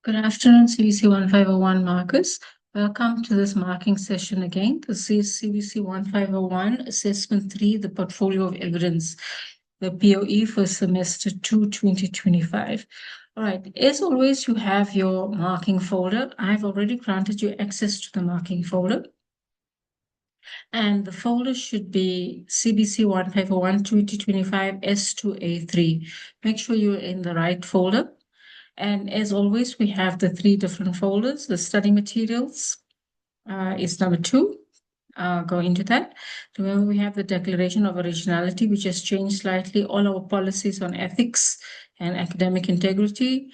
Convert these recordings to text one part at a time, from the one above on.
Good afternoon, CBC1501 markers. Welcome to this marking session again. This is CBC1501 Assessment 3, the Portfolio of Evidence, the POE for Semester 2, 2025. All right, as always, you have your marking folder. I've already granted you access to the marking folder. And the folder should be CBC1501 2025 S2A3. Make sure you're in the right folder. And as always, we have the 3 different folders. The study materials is number 2. Go into that. Remember, we have the Declaration of Originality, which has changed slightly. All our policies on ethics and academic integrity.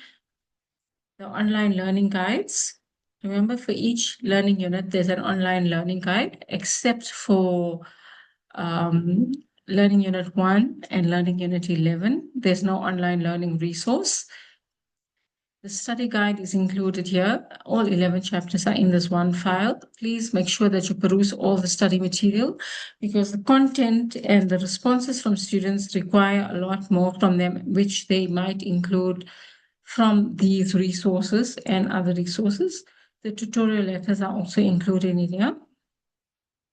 The online learning guides. Remember, for each learning unit, there's an online learning guide, except for Learning Unit 1 and Learning Unit 11. There's no online learning resource. The study guide is included here. All 11 chapters are in this one file. Please make sure that you peruse all the study material because the content and the responses from students require a lot more from them, which they might include from these resources and other resources. The tutorial letters are also included in here.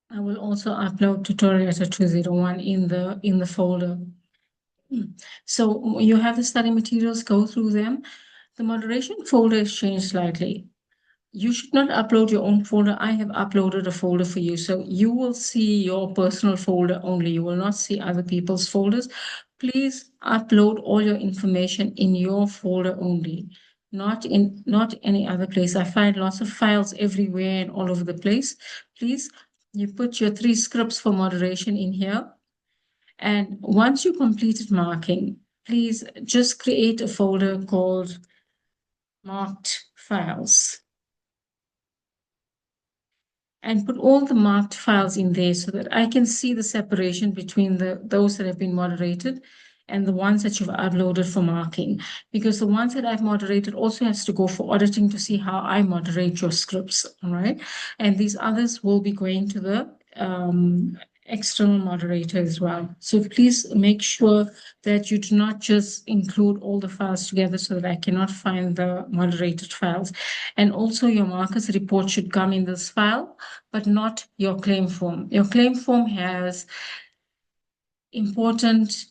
I will also upload tutorial letter 201 in the folder. So you have the study materials, go through them. The moderation folder is changed slightly. You should not upload your own folder. I have uploaded a folder for you. So you will see your personal folder only. You will not see other people's folders. Please upload all your information in your folder only, not any other place. I find lots of files everywhere and all over the place. Please, you put your 3 scripts for moderation in here. And once you completed marking, please just create a folder called marked files and put all the marked files in there so that I can see the separation between those that have been moderated and the ones that you've uploaded for marking, because the ones that I've moderated also has to go for auditing to see how I moderate your scripts, all right? And these others will be going to the external moderator as well. So please make sure that you do not just include all the files together so that I cannot find the moderated files. And also your markers report should come in this file, but not your claim form. Your claim form has important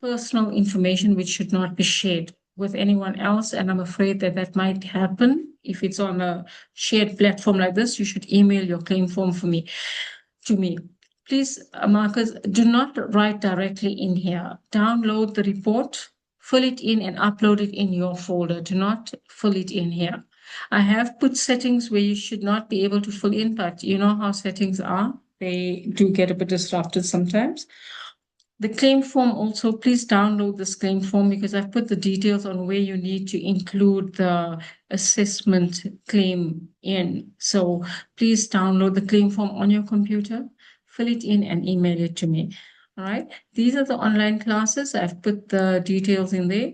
personal information which should not be shared with anyone else. And I'm afraid that that might happen. If it's on a shared platform like this, you should email your claim form to me. Please, markers, do not write directly in here. Download the report, fill it in and upload it in your folder. Do not fill it in here. I have put settings where you should not be able to fill in, but you know how settings are. They do get a bit disrupted sometimes. The claim form also, please download this claim form because I've put the details on where you need to include the assessment claim in. So please download the claim form on your computer, fill it in and email it to me. All right. These are the online classes. I've put the details in there.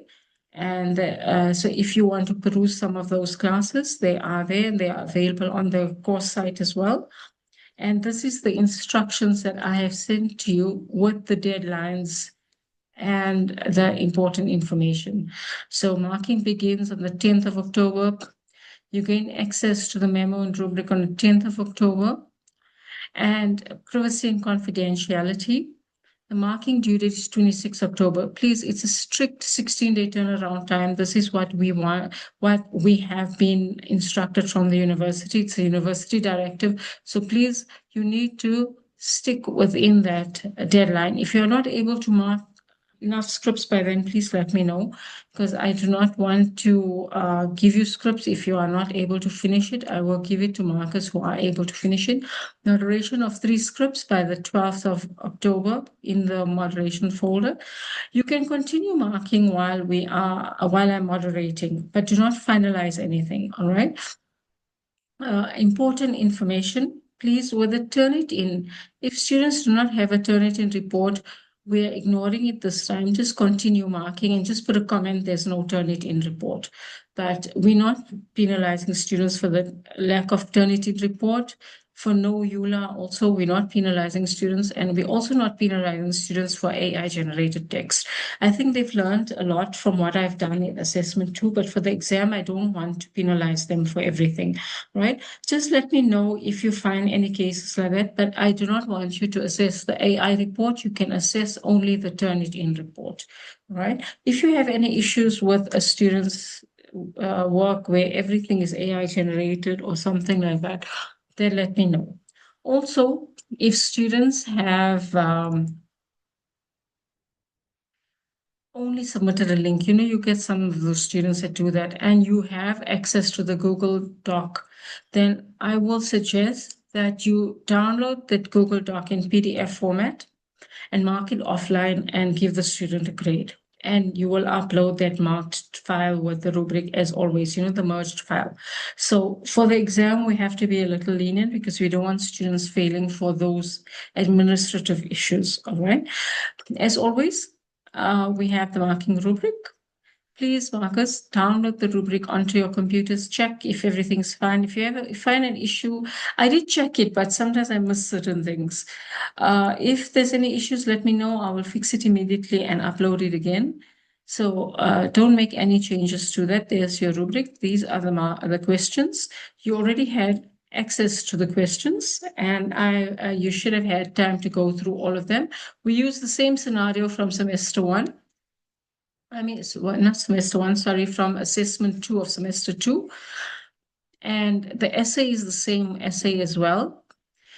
And so if you want to peruse some of those classes, they are there and they are available on the course site as well. And this is the instructions that I have sent to you with the deadlines and the important information. So marking begins on the 10th of October. You gain access to the memo and rubric on the 10th of October. And privacy and confidentiality. The marking due date is 26 October. Please, it's a strict 16-day turnaround time. This is what we want, what we have been instructed from the university. It's a university directive. So please, you need to stick within that deadline. If you're not able to mark enough scripts by then, please let me know, because I do not want to give you scripts if you are not able to finish it. I will give it to markers who are able to finish it. Moderation of 3 scripts by the 12th of October in the moderation folder. You can continue marking while I'm moderating, but do not finalize anything, all right? Important information, please, with the Turnitin. If students do not have a Turnitin report, we're ignoring it this time. Just continue marking and just put a comment, there's no Turnitin report. But we're not penalizing students for the lack of Turnitin report. For no EULA, also, we're not penalizing students, and we're also not penalizing students for AI-generated text. I think they've learned a lot from what I've done in assessment too, but for the exam, I don't want to penalize them for everything, right? Just let me know if you find any cases like that, but I do not want you to assess the AI report. You can assess only the Turnitin report, right? If you have any issues with a student's work where everything is AI generated or something like that, then let me know. Also, if students have only submitted a link, you get some of those students that do that, and you have access to the Google Doc, then I will suggest that you download that Google Doc in PDF format and mark it offline and give the student a grade. And you will upload that marked file with the rubric as always, the merged file. So for the exam, we have to be a little lenient because we don't want students failing for those administrative issues, all right? As always, we have the marking rubric. Please, Marcus, download the rubric onto your computers. Check if everything's fine. If you ever find an issue, I did check it, but sometimes I miss certain things. If there's any issues, let me know. I will fix it immediately and upload it again. So don't make any changes to that. There's your rubric. These are the questions. You already had access to the questions, and you should have had time to go through all of them. We use the same scenario from semester 1. Not semester 1, sorry, from assessment 2 of semester 2. And the essay is the same essay as well.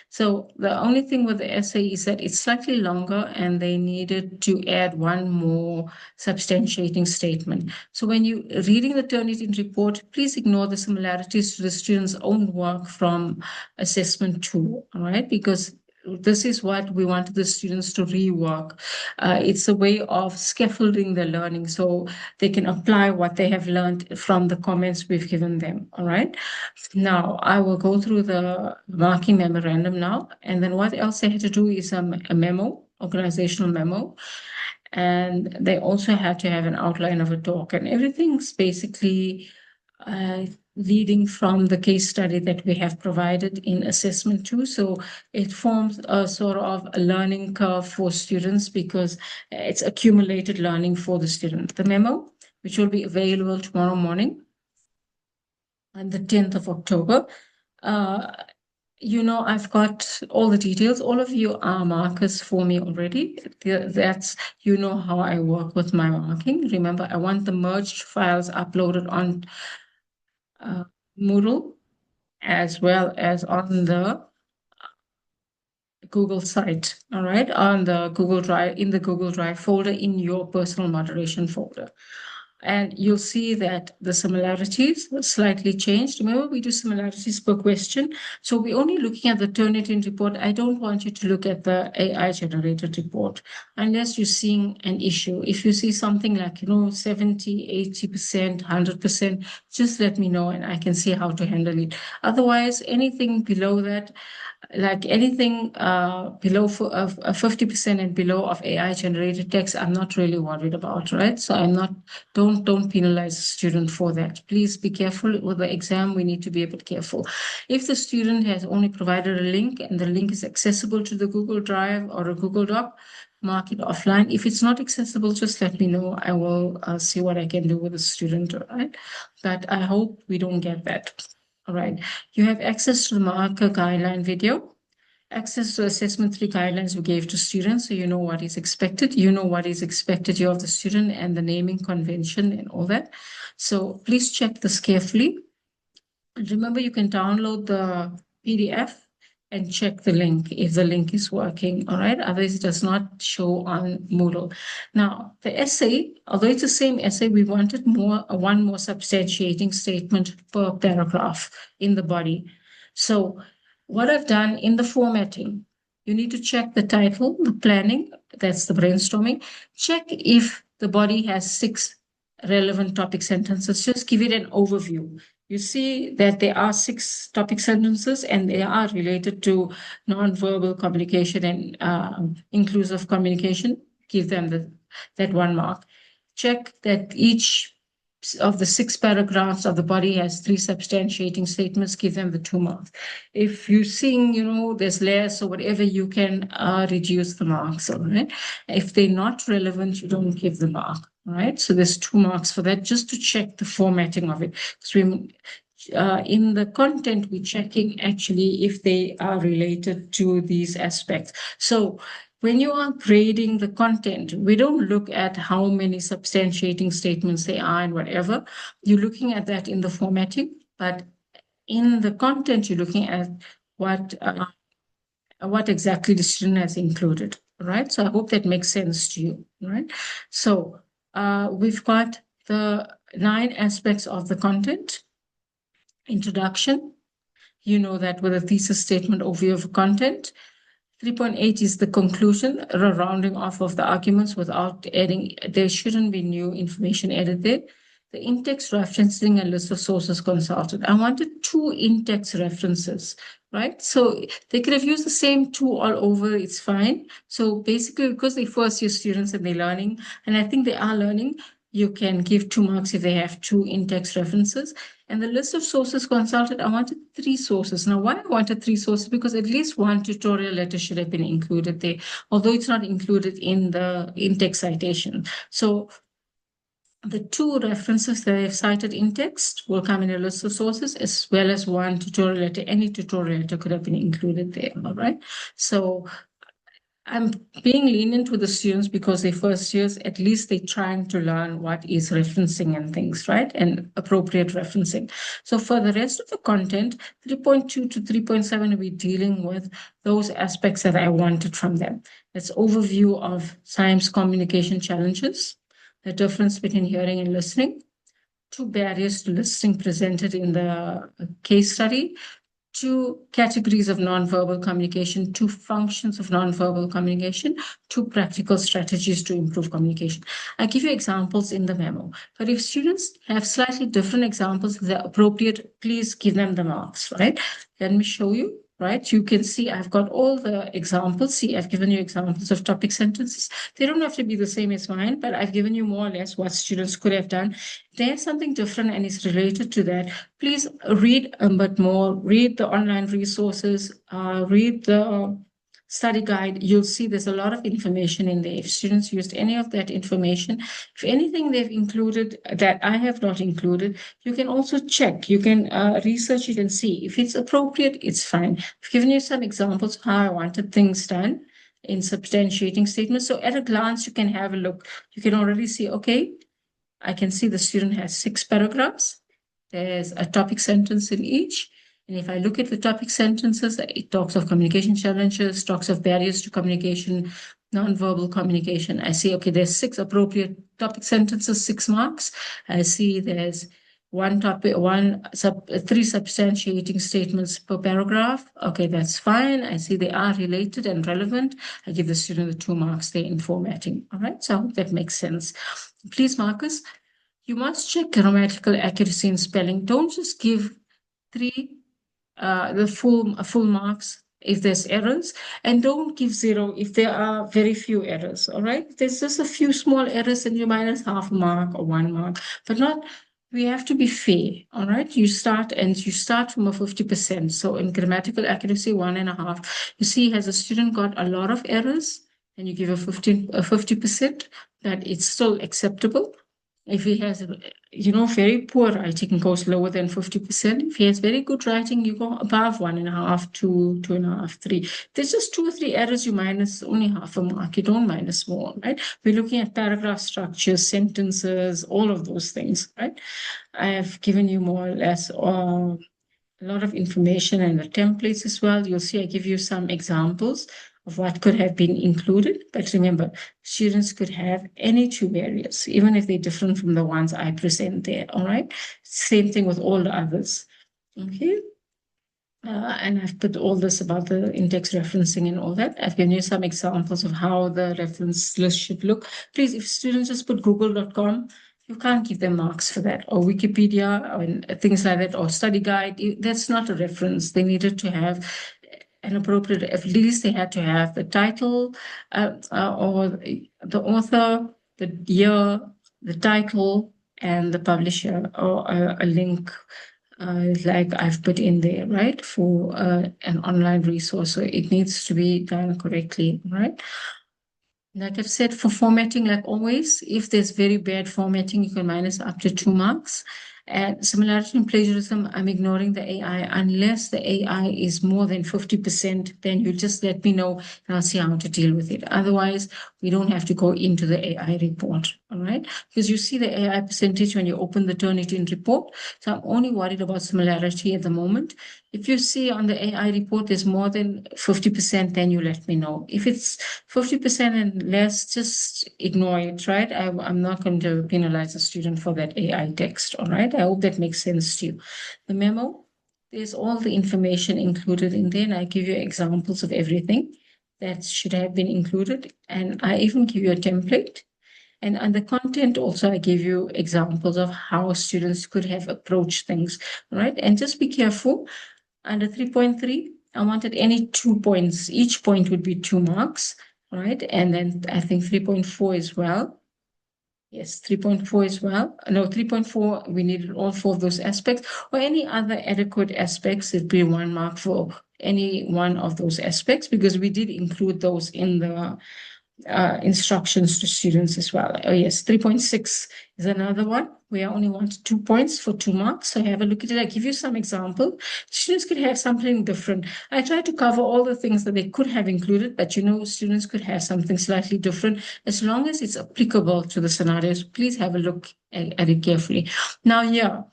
So the only thing with the essay is that it's slightly longer and they needed to add one more substantiating statement. So when you're reading the Turnitin report, please ignore the similarities to the student's own work from assessment 2, all right? Because this is what we wanted the students to rework. It's a way of scaffolding their learning so they can apply what they have learned from the comments we've given them, all right? Now, I will go through the marking memorandum now, and then what else they had to do is a memo, organizational memo, and they also had to have an outline of a talk, and everything's basically leading from the case study that we have provided in assessment 2. So it forms a sort of a learning curve for students because it's accumulated learning for the student. The memo, which will be available tomorrow morning on the 10th of October. I've got all the details. All of you are markers for me already. That's, how I work with my marking. Remember, I want the merged files uploaded on Moodle as well as on the Google site, all right, on the Google Drive, in the Google Drive folder in your personal moderation folder. And you'll see that the similarities slightly changed. Remember, we do similarities per question. So we're only looking at the Turnitin report. I don't want you to look at the AI-generated report unless you're seeing an issue. If you see something like, 70, 80%, 100%, just let me know and I can see how to handle it. Otherwise, anything below that, like anything below 50% and below of AI generated text, I'm not really worried about, right? So don't penalize a student for that. Please be careful with the exam. We need to be a bit careful. If the student has only provided a link and the link is accessible to the Google Drive or a Google Doc, mark it offline. If it's not accessible, just let me know. I will see what I can do with the student, all right? But I hope we don't get that. All right, you have access to the marker guideline video, access to assessment 3 guidelines we gave to students, so you know what is expected. You know what is expected of the student and the naming convention and all that. So please check this carefully. And remember, you can download the PDF and check the link if the link is working, all right? Otherwise, it does not show on Moodle. Now, the essay, although it's the same essay, we wanted one more substantiating statement per paragraph in the body. So what I've done in the formatting, you need to check the title, the planning, that's the brainstorming. Check if the body has 6 relevant topic sentences. Just give it an overview. You see that there are 6 topic sentences and they are related to nonverbal communication and inclusive communication. Give them that 1 mark. Check that each of the 6 paragraphs of the body has 3 substantiating statements, give them the 2 marks. If you seeing, there's less or whatever, you can reduce the marks, all right? If they're not relevant, you don't give the mark, all right? So there's 2 marks for that, just to check the formatting of it. Because we, in the content, we're checking actually if they are related to these aspects. So when you are grading the content, we don't look at how many substantiating statements they are and whatever. You're looking at that in the formatting, but in the content, you're looking at what exactly the student has included, right? So I hope that makes sense to you, right? So we've got the 9 aspects of the content. Introduction, you know that with a thesis statement, overview of content. 3.8 is the conclusion, a rounding off of the arguments without adding, there shouldn't be new information added there. The in-text referencing and list of sources consulted. I wanted 2 in-text references, right? So they could have used the same 2 all over, it's fine. So basically, because they're first-year students and they're learning, and I think they are learning, you can give 2 marks if they have 2 in-text references. And the list of sources consulted, I wanted 3 sources. Now, why I wanted 3 sources? Because at least 1 tutorial letter should have been included there, although it's not included in the in-text citation. So the 2 references that I've cited in text will come in a list of sources, as well as 1 tutorial letter. Any tutorial letter could have been included there, all right? So I'm being lenient with the students because they're first years, at least they're trying to learn what is referencing and things, right? And appropriate referencing. So for the rest of the content, 3.2 to 3.7, we're dealing with those aspects that I wanted from them. That's overview of science communication challenges, the difference between hearing and listening, 2 barriers to listening presented in the case study, 2 categories of nonverbal communication, 2 functions of nonverbal communication, 2 practical strategies to improve communication. I give you examples in the memo, but if students have slightly different examples, they're appropriate, please give them the marks, right? Let me show you, right? You can see I've got all the examples. See, I've given you examples of topic sentences. They don't have to be the same as mine, but I've given you more or less what students could have done. If there's something different and it's related to that, please read a bit more, read the online resources, read the study guide. You'll see there's a lot of information in there. If students used any of that information, if anything they've included that I have not included, you can also check. You can research it and see. If it's appropriate, it's fine. I've given you some examples of how I wanted things done in substantiating statements. So at a glance, you can have a look. You can already see, okay, I can see the student has 6 paragraphs. There's a topic sentence in each. And if I look at the topic sentences, it talks of communication challenges, talks of barriers to communication, nonverbal communication. I see, okay, there's 6 appropriate topic sentences, 6 marks. I see there's 3 substantiating statements per paragraph. Okay, that's fine. I see they are related and relevant. I give the student the 2 marks there in formatting. All right, so I hope that makes sense. Please, Marcus, you must check grammatical accuracy in spelling. Don't just give 3 the full marks if there's errors, and don't give 0 if there are very few errors. All right, if there's just a few small errors, and you minus half a mark or 1 mark, but not. We have to be fair. All right, you start from a 50%. So in grammatical accuracy, 1.5. You see, has a student got a lot of errors, and you give a 50%, that it's still acceptable. If he has, very poor writing, goes lower than 50%. If he has very good writing, you go above 1.5, 2, 2.5, 3. There's just 2 or 3 errors, you minus only half a mark. You don't minus more, right? We're looking at paragraph structures, sentences, all of those things, right? I have given you more or less a lot of information and the templates as well. You'll see I give you some examples of what could have been included. But remember, students could have any 2 barriers, even if they're different from the ones I present there, all right? Same thing with all the others, okay? And I've put all this about the index referencing and all that. I've given you some examples of how the reference list should look. Please, if students just put google.com, you can't give them marks for that, or Wikipedia, or things like that, or study guide. That's not a reference. They needed to have an appropriate, at least they had to have the title or the author, the year, the title, and the publisher, or a link like I've put in there, right, for an online resource. So it needs to be done correctly, right? Like I've said, for formatting, like always, if there's very bad formatting, you can minus up to 2 marks. And similarity and plagiarism, I'm ignoring the AI. Unless the AI is more than 50%, then you just let me know and I'll see how to deal with it. Otherwise, we don't have to go into the AI report, all right? Because you see the AI percentage when you open the Turnitin report. So I'm only worried about similarity at the moment. If you see on the AI report there's more than 50%, then you let me know. If it's 50% and less, just ignore it, right? I'm not going to penalize a student for that AI text, all right? I hope that makes sense to you. The memo, there's all the information included in there, and I give you examples of everything that should have been included. And I even give you a template. And under content, also, I give you examples of how students could have approached things, right? And just be careful. Under 3.3, I wanted any 2 points. Each point would be 2 marks, right? And then I think 3.4 as well. Yes, 3.4 as well. No, 3.4, we needed all four of those aspects, or any other adequate aspects. It'd be 1 mark for any one of those aspects, because we did include those in the instructions to students as well. Oh, yes, 3.6 is another one. We only want 2 points for 2 marks. So have a look at it. I give you some example. Students could have something different. I try to cover all the things that they could have included, but students could have something slightly different as long as it's applicable to the scenarios. Please have a look at it carefully. Now, yeah,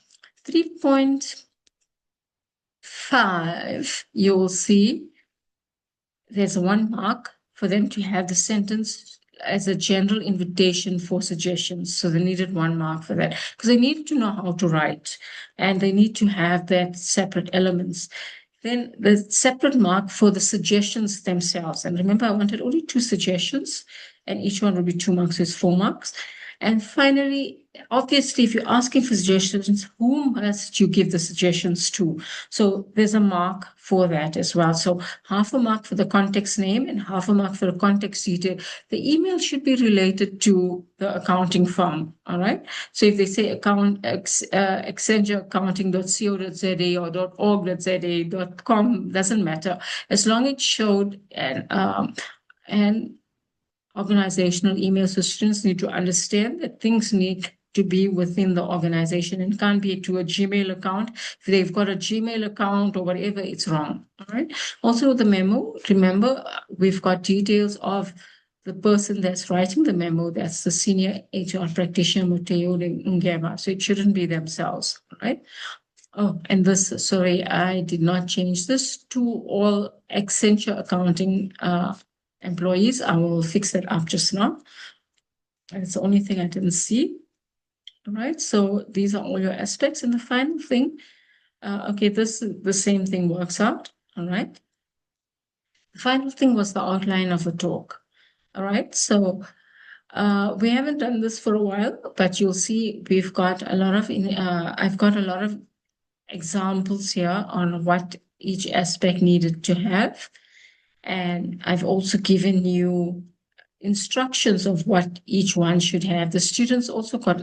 3.5, you'll see there's 1 mark for them to have the sentence as a general invitation for suggestions. So they needed 1 mark for that because they needed to know how to write and they need to have that separate elements. Then the separate mark for the suggestions themselves. And remember, I wanted only 2 suggestions and each one would be 2 marks, so it's 4 marks. And finally, obviously, if you're asking for suggestions, whom must you give the suggestions to? So there's a mark for that as well. So half a mark for the context name and half a mark for the context detail. The email should be related to the accounting firm, all right? So if they say accentureaccounting.co.za or .org.za.com, doesn't matter. As long as it showed and organizational emails. So students need to understand that things need to be within the organization and can't be to a Gmail account. If they've got a Gmail account or whatever, it's wrong. All right. Also, the memo, remember, we've got details of the person that's writing the memo. That's the senior HR practitioner, Mateo Ngema. So it shouldn't be themselves. All right. Oh, and this, sorry, I did not change this to all Accenture accounting employees. I will fix that up just now. It's the only thing I didn't see. All right, so these are all your aspects. And the final thing, okay, the same thing works out. All right. The final thing was the outline of a talk. All right, so we haven't done this for a while, but you'll see we've got a lot of, I've got a lot of examples here on what each aspect needed to have. And I've also given you instructions of what each one should have. The students also got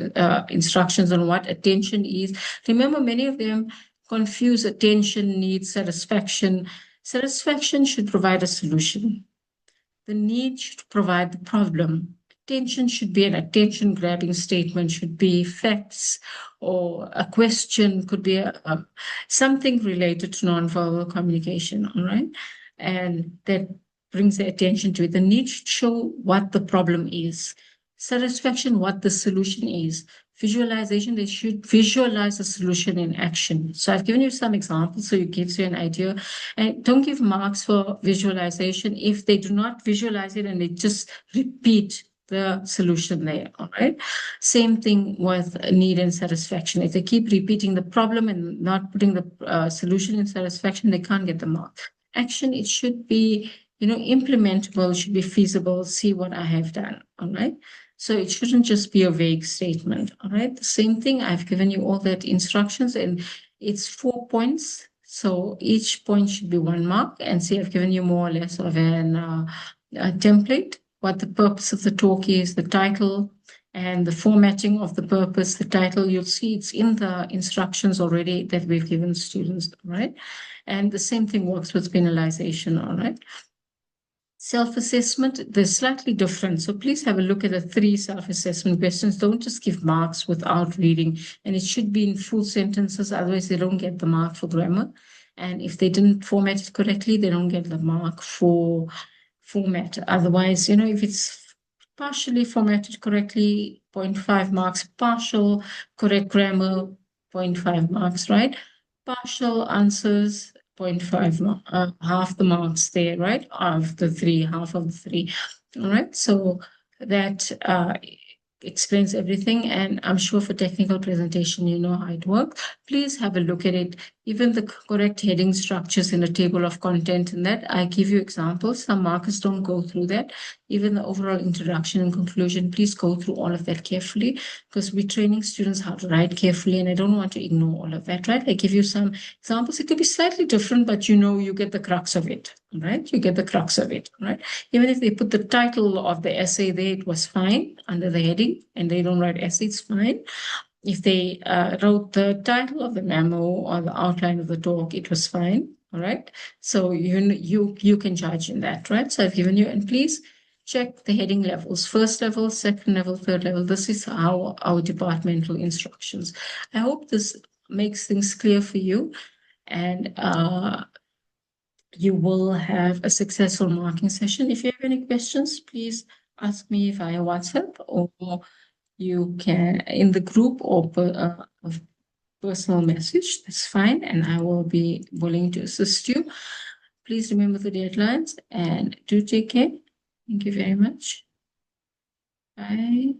instructions on what attention is. Remember, many of them confuse attention, needs, satisfaction. Satisfaction should provide a solution. The need should provide the problem. Attention should be an attention-grabbing statement, should be facts, or a question, could be something related to nonverbal communication, all right? And that brings the attention to it. The need should show what the problem is. Satisfaction, what the solution is. Visualization, they should visualize a solution in action. So I've given you some examples, so it gives you an idea. And don't give marks for visualization if they do not visualize it and they just repeat the solution there, all right? Same thing with need and satisfaction. If they keep repeating the problem and not putting the solution in satisfaction, they can't get the mark. Action, it should be, implementable, should be feasible, see what I have done, all right? So it shouldn't just be a vague statement, all right? The same thing, I've given you all that instructions and it's 4 points. So each point should be 1 mark. And see, I've given you more or less of a template, what the purpose of the talk is, the title, And the formatting of the purpose, the title, you'll see it's in the instructions already that we've given students, right? And the same thing works with penalization, all right? Self-assessment, they're slightly different. So please have a look at the 3 self-assessment questions. Don't just give marks without reading. And it should be in full sentences, otherwise they don't get the mark for grammar. And if they didn't format it correctly, they don't get the mark for format. Otherwise, if it's partially formatted correctly, 0.5 marks. Partial correct grammar, 0.5 marks, right? Partial answers, 0.5, half the marks there, right? Of the 3, half of the 3. All right. So that explains everything. And I'm sure for technical presentation, you know how it works. Please have a look at it. Even the correct heading structures in a table of content and that, I give you examples. Some markers don't go through that. Even the overall introduction and conclusion, please go through all of that carefully, because we're training students how to write carefully, and I don't want to ignore all of that, right? I give you some examples. It could be slightly different, but you get the crux of it, right? You get the crux of it, right? Even if they put the title of the essay there, it was fine under the heading, and they don't write essay, it's fine. If they wrote the title of the memo or the outline of the talk, it was fine. All right. So you can judge in that, right? So I've given you, and please check the heading levels: first level, second level, third level. This is our departmental instructions. I hope this makes things clear for you, and you will have a successful marking session. If you have any questions, please ask me via WhatsApp, or you can in the group, or personal message. That's fine, and I will be willing to assist you. Please remember the deadlines and do take care. Thank you very much. Bye.